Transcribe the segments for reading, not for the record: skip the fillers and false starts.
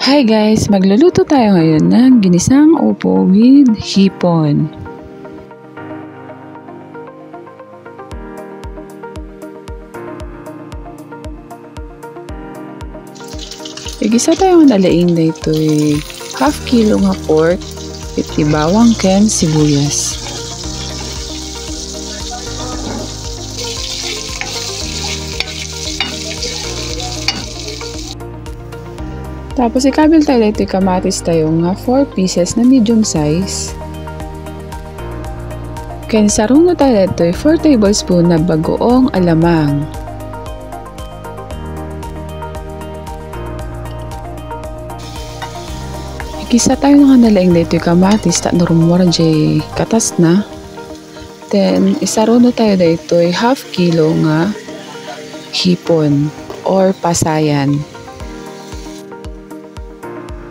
Hi guys! Magluluto tayo ngayon ng ginisang upo with hipon. Igisa tayo ng alaing na ito'y half kilo nga pork with bawang ken sibuyas. Tapos ikabil tayo ito'y kamatis tayo nga 4 pieces na medium size. Ken sarong na tayo ito'y 4 tablespoon na bagoong alamang. Igisa tayo nga nalaing na ito'y kamatis ta norumura jay katas na. Then isaro na tayo na ito'y half kilo nga hipon or pasayan.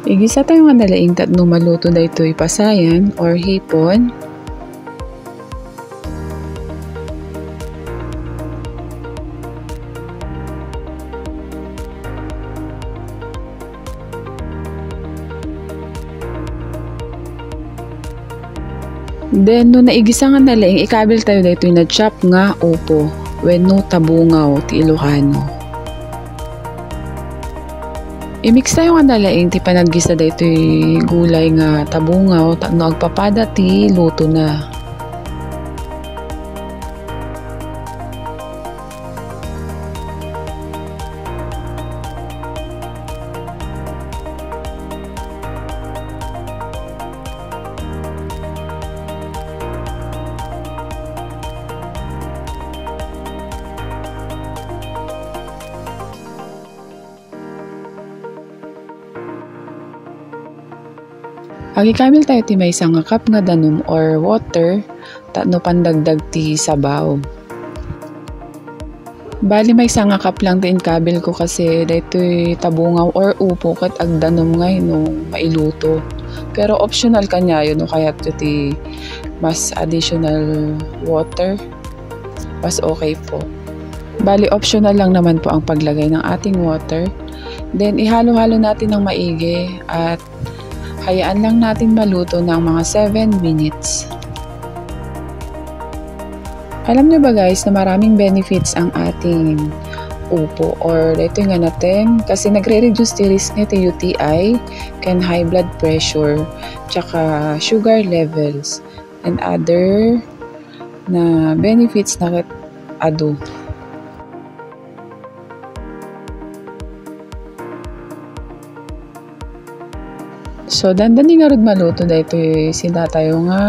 Igisa tayo nga nalaing tatno maluto na ito'y pasayan or hipon. Then no naigisa nga nalaing ikabil tayo na ito'y na chop nga upo wenno tabungaw ti Ilocano. I-mix tayo nga nalaing ti panaggisa da ito'y gulay nga tabungaw no agpapada ti luto na. Agikamil tayo ti may isang cup nga danum or water tatno pandagdag ti sabaw. Bali may isang cup lang ti inkabil ko kasi daytoy tabungaw or upo ket agdanom ngay no mailuto. Pero optional kanya yun no kaya ti mas additional water mas okay po. Bali optional lang naman po ang paglagay ng ating water. Then ihalo-halo natin ng maigi at hayaan lang natin maluto ng mga 7 minutes. Alam nyo ba guys na maraming benefits ang ating upo or ito nga natin kasi nagre-reduce the risk nito UTI, can high blood pressure, tsaka sugar levels and other na benefits na ado. So, dandani nga rod maluto da ito sila tayo nga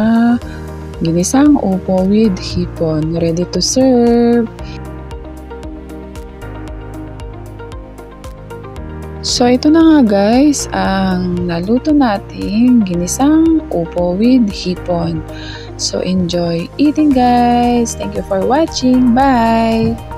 ginisang upo with hipon. Ready to serve. So, ito na nga guys ang naluto nating ginisang upo with hipon. So, enjoy eating guys. Thank you for watching. Bye!